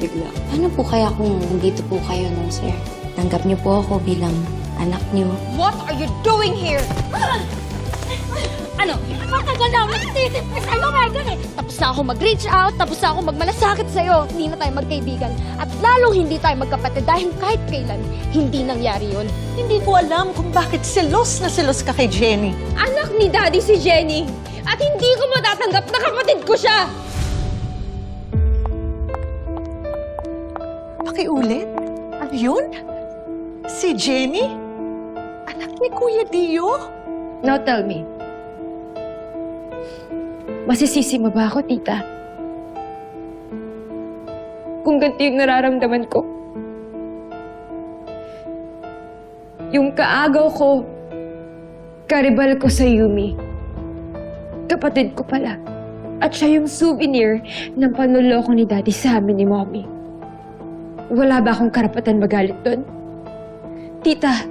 Bigla. Paano po kaya kung nandito po kayo nung sir? Tanggap niyo po ako bilang anak niyo. What are you doing here? Ano? Matagal na ako nagtitipid sa'yo, Megan eh. Tapos na ako mag-reach out, tapos na ako magmalasakit sa'yo. Hindi na tayo magkaibigan. At lalong hindi tayo magkapatid dahil kahit kailan, hindi nangyari yun. Hindi ko alam kung bakit selos na selos ka kay Jenny. Anak ni Daddy si Jenny. At hindi ko matatanggap na kapatid ko siya. Pakiulit? Ano yun? Si Jenny? Anak ni Kuya Dio? Now tell me. Masisisi mo ba ako, tita? Kung ganito yung nararamdaman ko. Yung kaagaw ko, karibal ko sa Yumi. Kapatid ko pala. At siya yung souvenir ng panloloko ni Daddy sa amin ni Mommy. Wala ba akong karapatan magalit doon? Tita,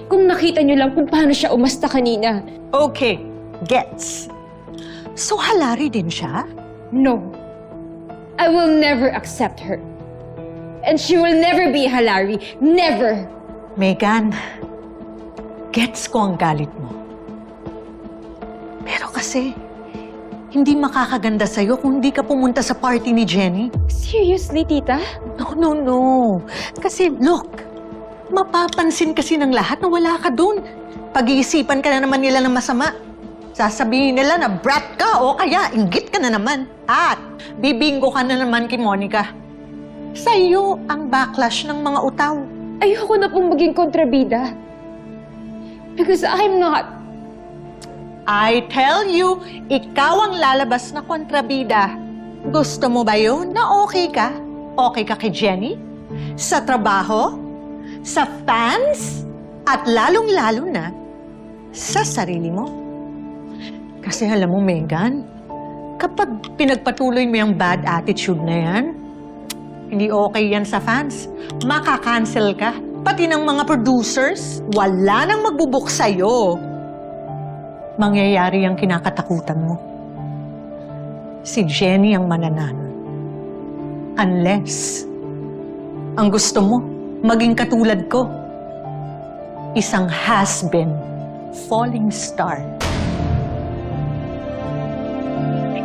kung nakita niyo lang kung paano siya umasta kanina. Okay, gets. So halari din siya? No. I will never accept her. And she will never be Halari. Never! Megan, gets ko ang galit mo. Pero kasi, hindi makakaganda sa'yo kung hindi ka pumunta sa party ni Jenny. Seriously, tita? No. Kasi, look, mapapansin kasi ng lahat na wala ka dun. Pag-iisipan ka na naman nila ng masama. Sasabihin nila na brat ka o kaya inggit ka na naman. At bibinggo ka na naman kay Monica. Sa'yo ang backlash ng mga utaw. Ayoko na pong maging kontrabida. Because I'm not. I tell you, ikaw ang lalabas na kontrabida. Gusto mo ba yun na okay ka? Okay ka kay Jenny? Sa trabaho? Sa fans? At lalong-lalo na sa sarili mo? Kasi alam mo, Megan, kapag pinagpatuloy mo yung bad attitude na yan, hindi okay yan sa fans. Makakancel ka. Pati ng mga producers, wala nang magbubook sa'yo. Mangyayari ang kinakatakutan mo. Si Jenny ang mananalo. Unless, ang gusto mo, maging katulad ko. Isang has-been falling star.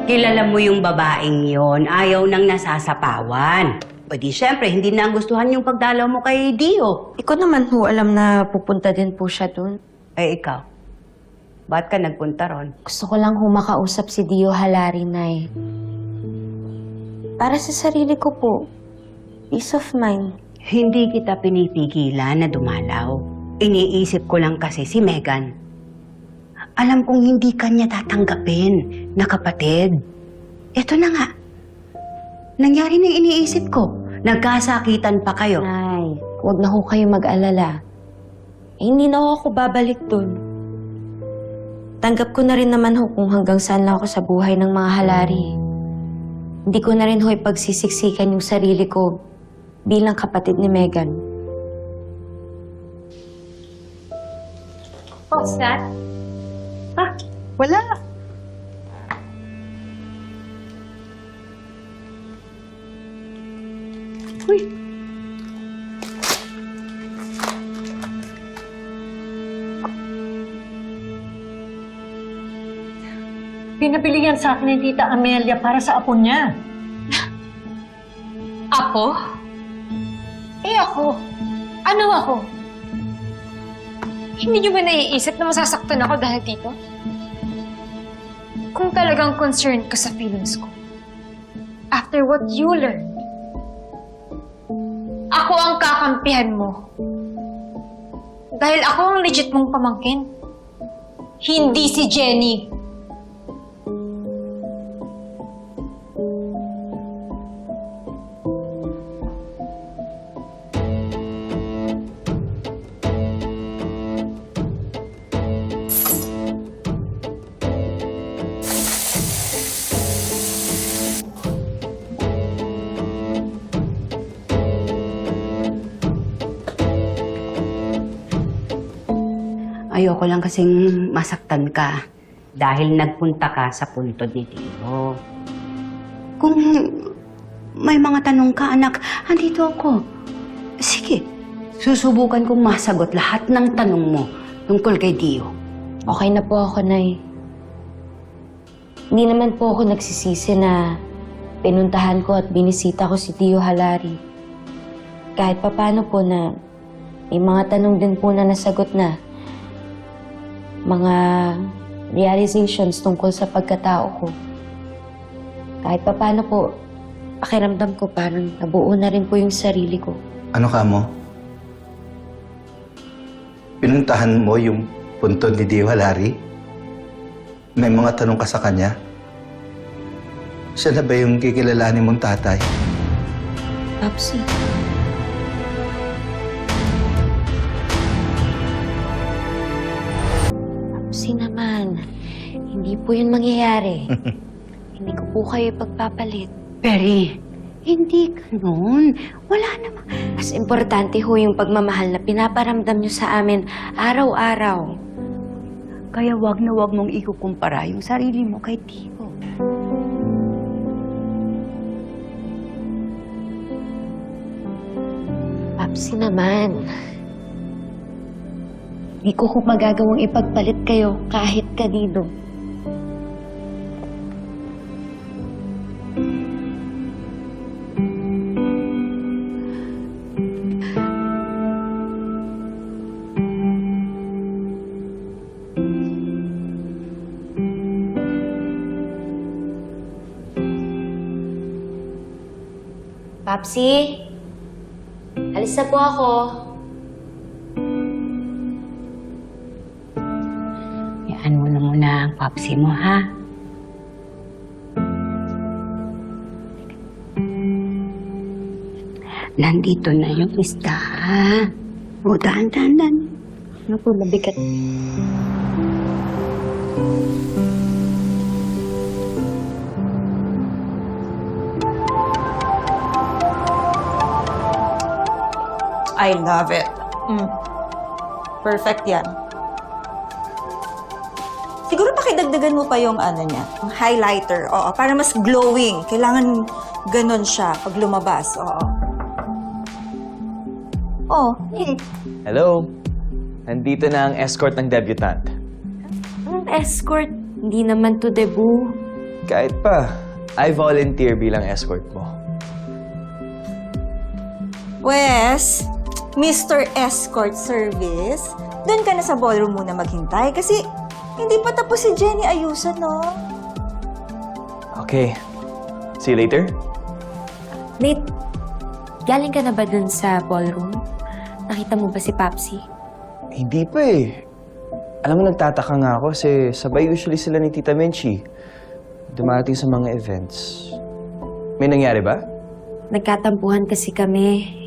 Kilala mo yung babaeng yon, ayaw nang nasasapawan. Pwede siyempre, hindi nagustuhan yung pagdalaw mo kay Dio. Ikaw naman ho alam na pupunta din po siya dun. Eh ikaw, ba't ka nagpunta ron? Gusto ko lang ho makausap si Dio Halari, Nay. Para sa sarili ko po. Peace of mind. Hindi kita pinipigilan na dumalaw. Iniisip ko lang kasi si Megan. Alam kong hindi kanya tatanggapin na kapatid. Ito na nga. Nangyari na iniisip ko. Nagkasakitan pa kayo. Nay, huwag na ho kayo mag-alala. Eh, hindi na ho ako babalik dun. Tanggap ko na rin naman ho kung hanggang saan lang ako sa buhay ng mga Halari. Hindi ko na rin ho ipagsisiksikan yung sarili ko bilang kapatid ni Megan. What's that? Wala. Uy. Pinabili yan sa akin ni Tita Amelia para sa apo niya. Ako? Eh ako? Ano ako? Hindi niyo ba naiisip na masasaktan ako dahil dito? Kung talagang concerned ka sa feelings ko, after what you learned, ako ang kakampihan mo. Dahil ako ang legit mong pamangkin. Hindi si Jenny. Ayoko lang kasing masaktan ka dahil nagpunta ka sa puntod ni Tio. Kung may mga tanong ka, anak, andito ako. Sige, susubukan kong masagot lahat ng tanong mo tungkol kay Dio. Okay na po ako, Nay. Hindi naman po ako nagsisisi na pinuntahan ko at binisita ko si Dio Halari. Kahit papano po na may mga tanong din po na nasagot na. Mga realizations tungkol sa pagkatao ko. Kahit papano po, pakiramdam ko parang nabuo na rin po yung sarili ko. Ano ka mo? Pinuntahan mo yung puntod ni Dio Halari? May mga tanong ka sa kanya? Siya na ba yung kikilalanin mong tatay? Papsi. Papsi naman. Hindi po yun mangyayari. Hindi ko po kayo ipagpapalit. Perry, hindi ganun. Wala naman. Mas importante ho yung pagmamahal na pinaparamdam nyo sa amin araw-araw. Kaya wag na wag mong ikukumpara yung sarili mo kay Dio. Papsi naman. Hindi ko magagawang ipagpalit kayo kahit kanino. Papsi? Alis na po ako. Yan mo na muna ang papsi mo, ha? Nandito na yung isda, ha? O, dahan-dahan. Ano po, mabigat? I love it. Perfect yan. Siguro pakidagdagan mo pa yung ano niya, yung highlighter. Oo, para mas glowing. Kailangan ganun siya pag lumabas. Oo. Oh, Hello? Nandito na ang escort ng debutant. Anong escort? Hindi naman to debut. Kahit pa, I volunteer bilang escort mo. Wes, Mr. Escort Service, doon ka na sa ballroom muna maghintay kasi hindi pa tapos si Jenny ayusan, no? Okay. See you later. Nate, galing ka na ba dun sa ballroom? Nakita mo ba si Papsi? Hindi pa eh. Alam mo, nagtataka nga ako kasi sabay usually sila ni Tita Menchie. Dumating sa mga events. May nangyari ba? Nagkatampuhan kasi kami.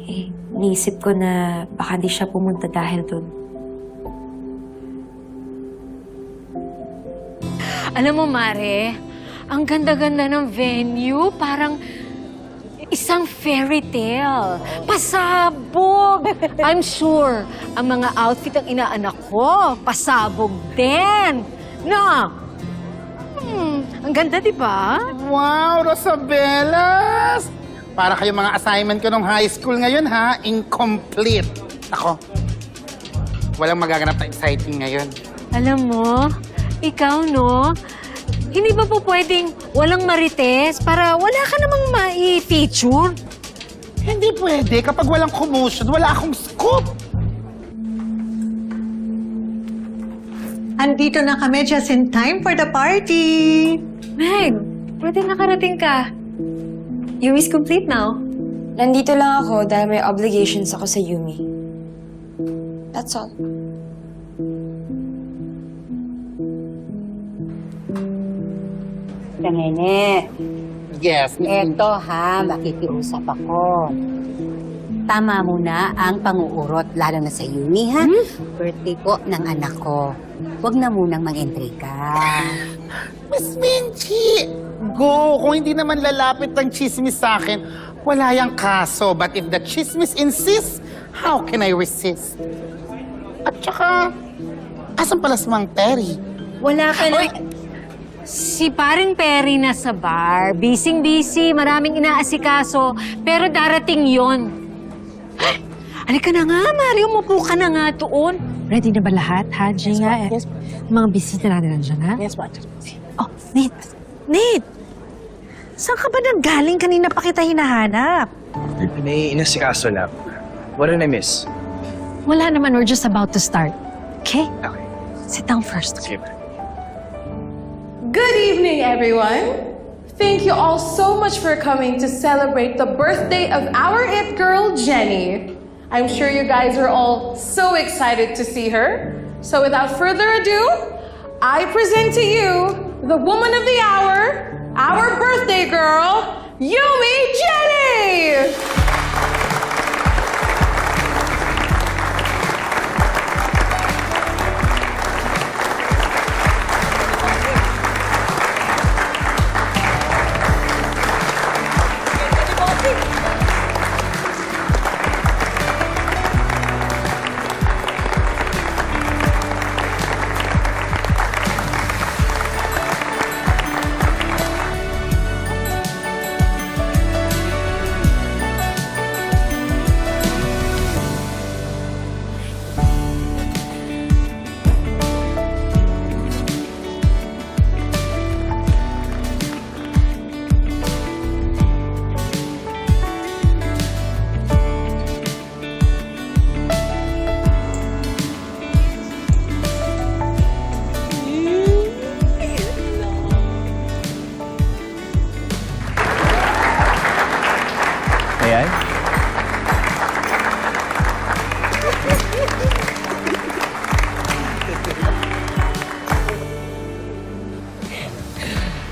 Niisip ko na baka di siya pumunta dahil dun. Alam mo, Mare, ang ganda-ganda ng venue. Parang isang fairy tale. Pasabog! I'm sure, ang mga outfit ng inaanak ko, pasabog din. No? Ang ganda, di ba? Wow, Rosabelas! Para kayong mga assignment ko nung high school ngayon, ha? Incomplete. Ako, walang magaganap na exciting ngayon. Alam mo, ikaw, no? Hindi ba po pwedeng walang marites para wala ka namang mai-feature? Hindi pwede. Kapag walang commotion, wala akong scoop. Andito na kami just in time for the party. Meg, pwede nakarating ka. Yumi's complete now. Nandito lang ako dahil may obligations ako sa Yumi. That's all. Nene, Yes. eto ha, makikiusap ako. Tama muna ang pang-uurot, lalo na sa Yumi, ha? Birthday ko ng anak ko. Huwag na munang mag-entrika. Miss Minchi! Go! Kung hindi naman lalapit ang chismis sa akin, wala yang kaso. But if the chismis insists, how can I resist? At saka, asan pala si Mang Terry? Wala ka na... Si paring Perry na sa bar. Busy-busy, maraming inaasikaso. Pero darating yon. Halika na nga, Mario. Umupo ka na nga doon. Ready na ba lahat, ha, Gia? Yes, mga bisita natin nandiyan, ha? Yes, po. Oh, Nate. Nate! Saan ka ba nanggaling? Kanina pa kita hinahanap. May inasikaso lang. What did I miss? Wala naman, we're just about to start. Okay? Okay. Sit down first. Okay. Good evening, everyone. Thank you all so much for coming to celebrate the birthday of our it girl, Jenny. I'm sure you guys are all so excited to see her. So without further ado, I present to you the woman of the hour, our birthday girl, Yumi Jenny! Ayan.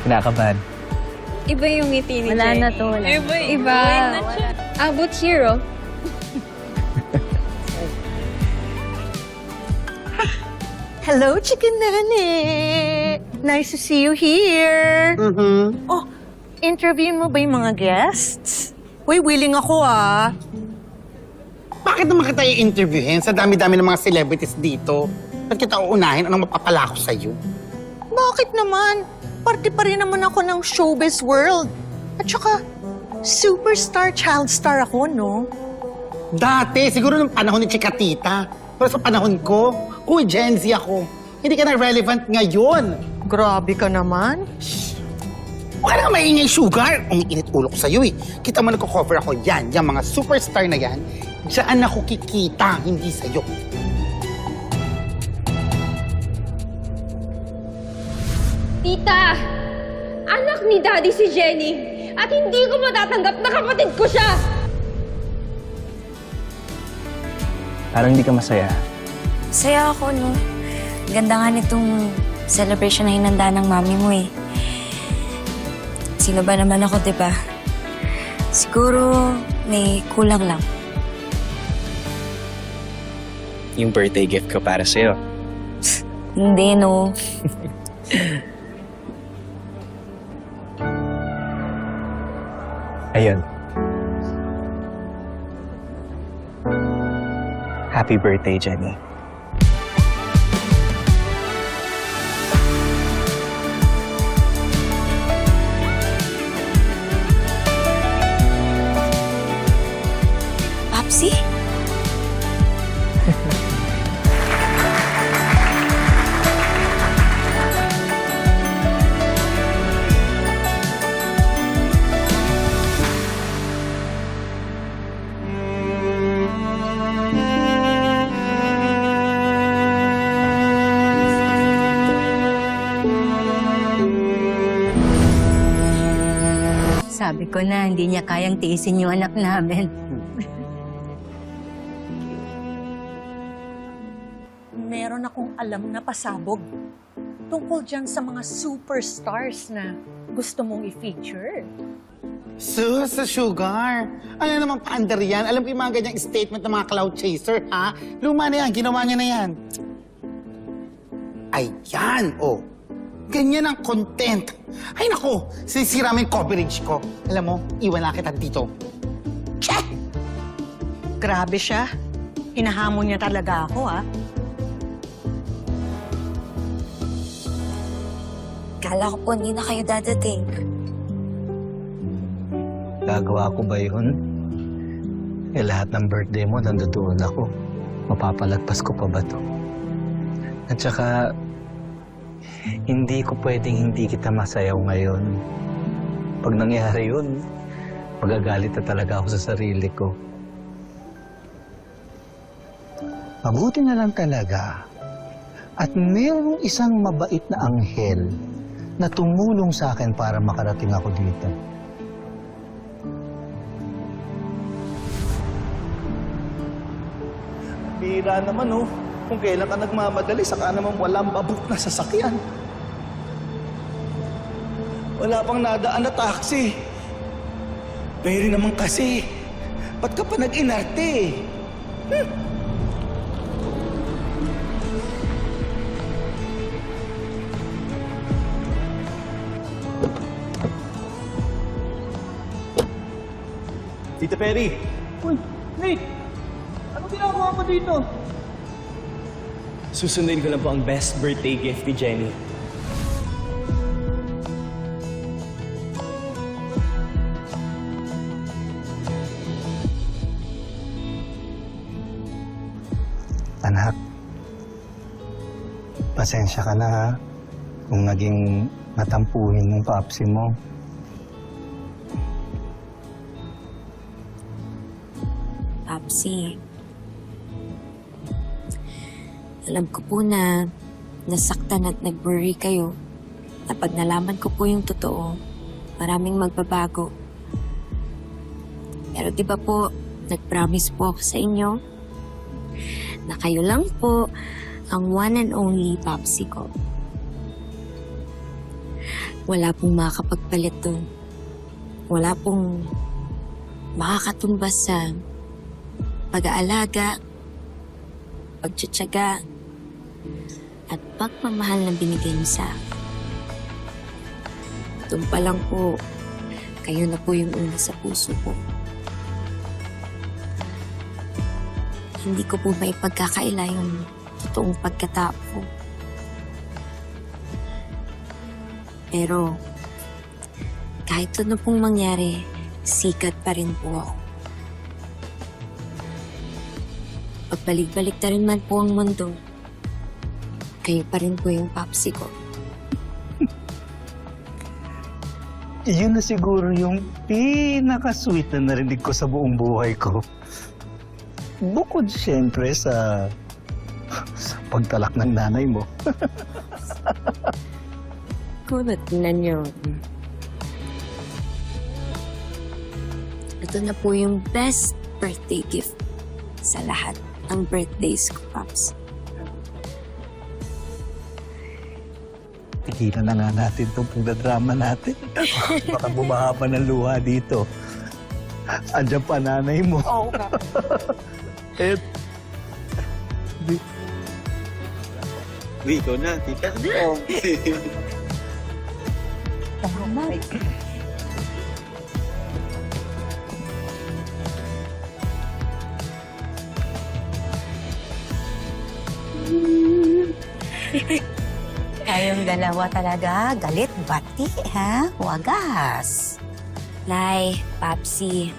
Kinakabahan. Iba yung ngiti ni Wala Jenny. na to, wala. Iba. Abot hero. Hello, Chicken Nene! Nice to see you here! Oh, interviewin mo ba yung mga guests? Uy, willing ako ah. Bakit naman kita i-interviewin sa dami-dami ng mga celebrities dito? Ba't kita uunahin? Anong mapapala ko sa'yo? Bakit naman? Parte pa rin naman ako ng showbiz world. At saka, superstar, child star ako, no? Dati, siguro nung panahon ni Chikatita. Pero sa panahon ko, Gen Z ako. Hindi ka na relevant ngayon. Grabe ka naman. Huwag ka na maingay, Sugar. Umiinit ulo ko sa'yo eh. Kita mo nagko-cover ako yan. Yung mga superstar na yan, diyan ako kikita, hindi sa'yo. Tita! Anak ni Daddy si Jenny. At hindi ko matatanggap na kapatid ko siya! Parang hindi ka masaya. Saya ako, no? Ganda nga nitong celebration na hinanda ng mami mo, eh. Sino ba naman ako, diba? Siguro may kulang lang. Yung birthday gift ko para sa'yo. Hindi, no? Ayun. Happy birthday, Jenny. Papsi? Sabi ko na, hindi niya kayang tiisin yung anak namin. Meron akong alam na pasabog tungkol dyan sa mga superstars na gusto mong i-feature. Sus, Sugar. Ano naman paandar yan? Alam ko yung mga ganyang statement ng mga cloud chaser, ha? Luma na yan, ginawa niya na yan. Ayan, oh. Ganyan ang content. Ay nako, sisira mo yung coverage ko. Alam mo, iwan na kita dito. Check! Grabe siya. Hinahamon niya talaga ako, ah. Akala ko po hindi na kayo dadating. Gagawa ko ba yun? Eh, lahat ng birthday mo, nandoon ako. Mapapalagpas ko pa ba to? At saka, hindi ko pwedeng hindi kita masayaw ngayon. Pag nangyari yun, magagalit na talaga ako sa sarili ko. Mabuti na lang talaga. At mayroong isang mabait na anghel na tumulong sa akin para makarating ako dito. Bira naman, oh. Kung kailan ka nagmamadali, saka naman walang babuk na sasakyan. Wala pang nadaan na taxi. Pero naman kasi, ba't ka pa nag-inarte? Tita Perry! Uy, Nate! Ano ginagawa mo dito? Susundin ko lang po ang best birthday gift ni Jenny. Anak, pasensya ka na ha, kung naging natampuhin ng papsi mo. Papsi, alam ko po na nasaktan at nag-worry kayo. Na pag nalaman ko po yung totoo, maraming magbabago. Pero di ba po, nag-promise po ako sa inyo na kayo lang po ang one and only Papsi ko. Wala pong makakapagpalit dun. Wala pong makakatumbas sa pag-aalaga, pagtsatsaga, at pagmamahal na binigay niyo sa akin. Doon pa lang po, kayo na po yung una sa puso ko. Hindi ko po maipagkakaila yung totoong pagkatao ko. Pero, kahit ano pong mangyari, sikat pa rin po ako. Pagbalik-balik na rin man po ang mundo, kayo pa rin po yung Papsi ko. Iyon na siguro yung pinaka-sweet na narinig ko sa buong buhay ko. Bukod siyempre sa pagtalak ng nanay mo. Kunat na niyo. Ito na po yung best birthday gift sa lahat ng birthdays ko, Paps. Tigilan na nga natin itong pagdadrama natin. Baka bumaha pa ng luha dito. Andiyan pa nanay mo. Oo ka. Dito na, tita. Kayong dalawa talaga, galit, bati, ha? Wagas. Nay, Papsi,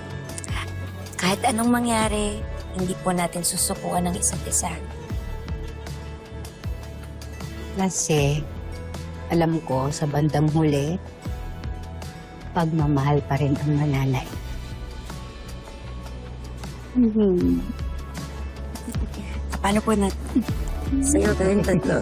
kahit anong mangyari, hindi po natin susukuan ng isa't isa. Kasi, alam ko, sa bandang huli, pagmamahal pa rin ang mananay. Paano po natin? Sa'yo kayong tatlo.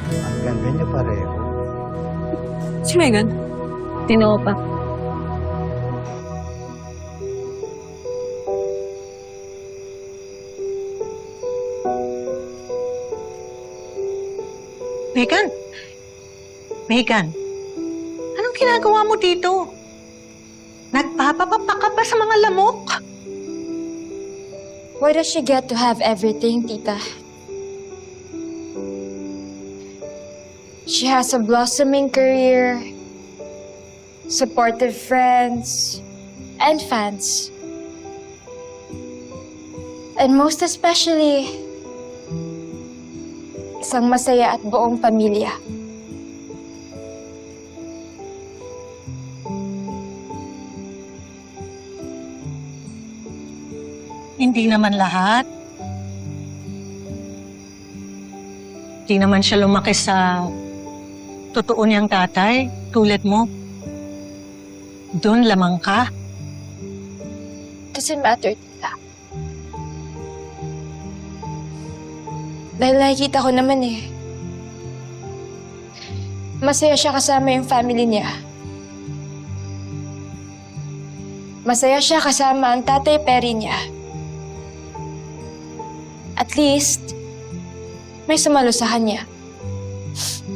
Ang ganda niyo pareho. Si Megan, tinoo pa. Megan? Megan? Anong ginagawa mo dito? Nagpapapapa ka ba sa mga lamok? Why does she get to have everything, tita? She has a blossoming career, supportive friends, and fans. And most especially, isang masaya at buong pamilya. Hindi naman lahat. Hindi naman siya lumaki sa totoo niyang tatay, tulad mo. Doon lamang ka. Doesn't matter, tita. Dahil nakikita ko naman eh. Masaya siya kasama yung family niya. Masaya siya kasama ang tatay Perry niya. At least, may sumalo sa kanya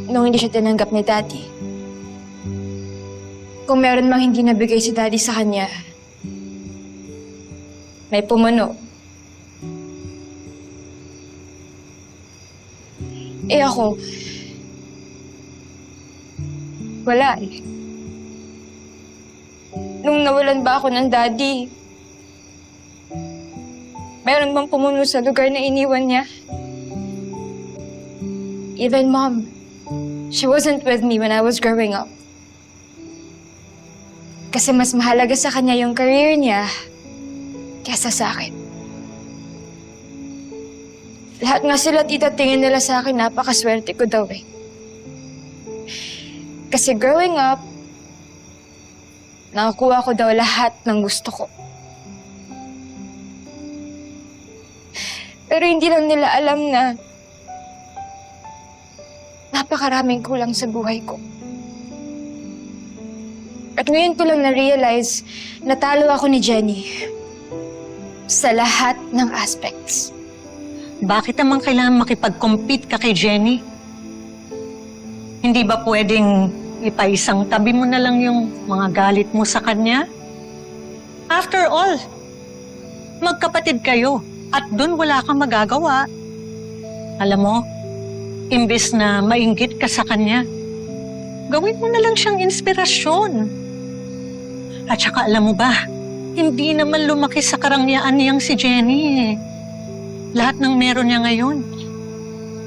nung hindi siya tinanggap ni Daddy. Kung meron mang hindi nabigay si Daddy sa kanya, may pumuno. Eh ako, wala eh. Nung nawalan ba ako ng Daddy, meron bang pumuno sa lugar na iniwan niya? Even Mom, she wasn't with me when I was growing up. Kasi mas mahalaga sa kanya yung career niya kesa sa akin. Lahat nga sila, tita, tingin nila sa akin, napakaswerte ko daw eh. Kasi growing up, nakakuha ko daw lahat ng gusto ko. Pero hindi lang nila alam na napakaraming kulang sa buhay ko. At ngayon ko lang na-realize na talo ako ni Jenny sa lahat ng aspects. Bakit naman kailangan makipag-compete ka kay Jenny? Hindi ba pwedeng ipaisang tabi mo na lang yung mga galit mo sa kanya? After all, magkapatid kayo at dun wala kang magagawa. Alam mo, imbes na mainggit ka sa kanya, gawin mo na lang siyang inspirasyon. At saka alam mo ba, hindi naman lumaki sa karangyaan niyang si Jenny eh. Lahat ng meron niya ngayon,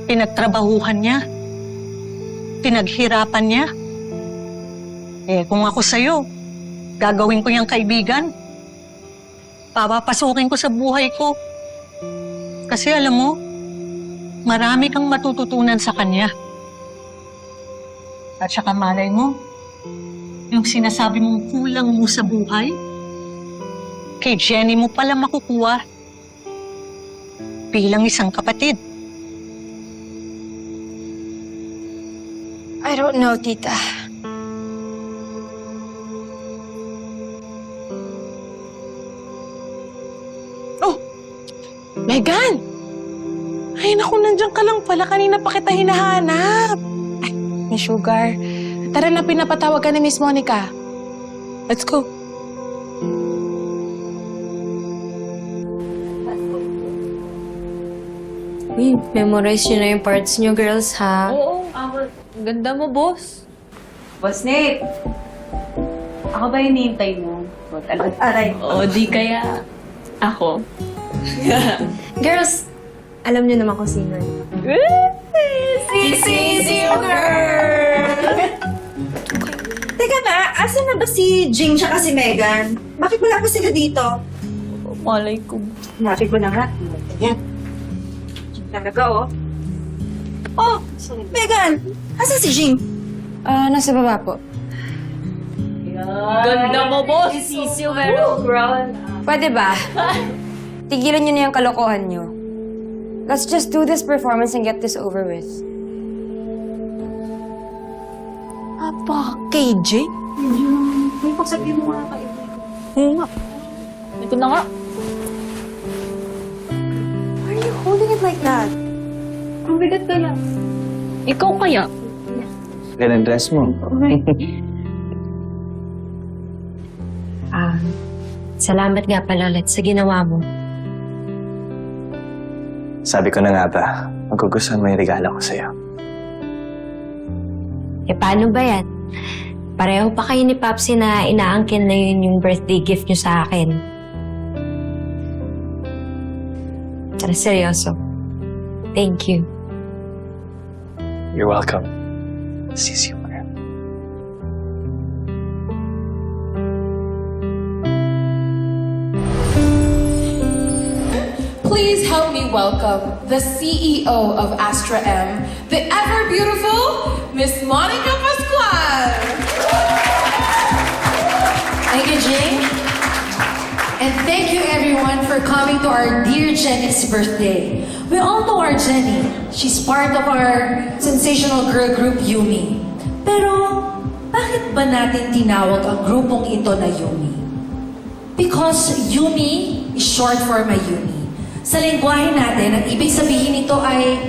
pinagtrabahuhan niya, pinaghirapan niya. Eh, kung ako sa'yo, gagawin ko niyang kaibigan. Papapasukin ko sa buhay ko. Kasi alam mo, marami kang matututunan sa kanya. At saka malay mo, yung sinasabi mong kulang mo sa buhay, kay Jenny mo pala makukuha. Bilang isang kapatid. I don't know, tita. Oh! Megan! Ay, naku, nandiyan ka lang pala. Kanina pa kita hinahanap. Ay, may sugar. Tara na, pinapatawag ka ni Miss Monica. Let's go. Uy, memorize nyo na yung parts nyo, girls, ha? Oo, ganda mo, boss. Boss Nate, ako ba hinihintay mo? Aray. O, di kaya ako. Girls, alam nyo naman kung sino. Sisi girl! Teka na, asan na ba si Jing tsaka si Megan? Bakit wala pa sila dito? Malay ko. Nabi ko na nga. Yan. Talaga, oh. Oh, Megan! Asan si Jing? Nasa baba po. Ganda mo, boss! Sisi girl. Pwede ba? Tigilan nyo na yung kalokohan nyo. Let's just do this performance and get this over with. KJ? May pagsabihin mo nga kayo. Oo nga. Ito na nga. Why are you holding it like that? Ang bigat ka lang. Ikaw kaya? Ganun dress mo. Salamat nga pala ulit sa ginawa mo. Sabi ko na nga ba, magugustuhan mo yung regalo ko sa'yo. Eh, paano ba yan? Pareho pa kayo ni Papsi na inaangkin na yun yung birthday gift nyo sa akin. Para seryoso. Thank you. You're welcome. Sis you, man. Please help me welcome the CEO of Astra M, the ever beautiful Miss Monica Pascual. Thank you, Jane. And thank you everyone for coming to our dear Jenny's birthday. We all know our Jenny. She's part of our sensational girl group Yumi. Pero, bakit ba natin tinawag ang grupong ito na Yumi? Because Yumi is short for Mayumi. Sa lengguwahe natin, ang ibig sabihin nito ay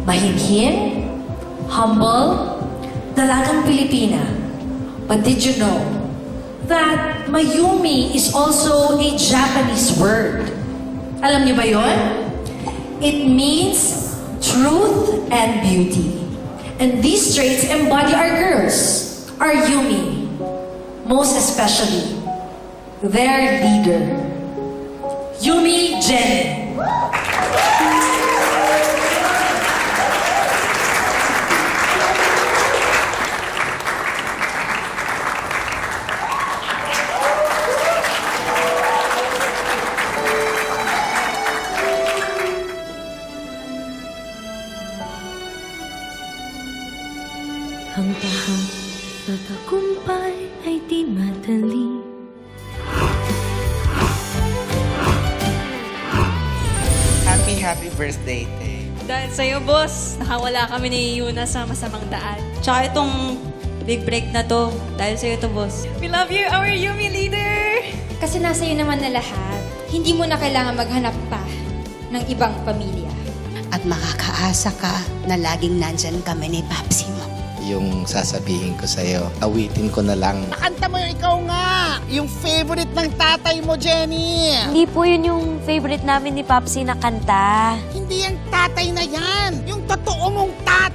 mahimhim, humble, dalagang Pilipina. But did you know that Mayumi is also a Japanese word? Alam niyo ba yon? It means truth and beauty. And these traits embody our girls, our Yumi. Most especially, their leader, Yumi Jenny. Ang tahang sa tagumpay ay di madali. Happy birthday, Te. Dahil sa'yo, boss, nakawala kami ni Yuna sa masamang daan. Tsaka itong big break na to, dahil sa'yo to, boss. We love you, our Yumi leader! Kasi nasa iyo naman na lahat. Hindi mo na kailangan maghanap pa ng ibang pamilya. At makakaasa ka na laging nandyan kami ni Papsi mo. Yung sasabihin ko sa'yo, awitin ko na lang. Kanta mo yung ikaw nga! Yung favorite ng tatay mo, Jenny! Hindi po yun yung favorite namin ni Papsi na kanta. Hindi yung tatay na yan! Yung totoo mong tatay!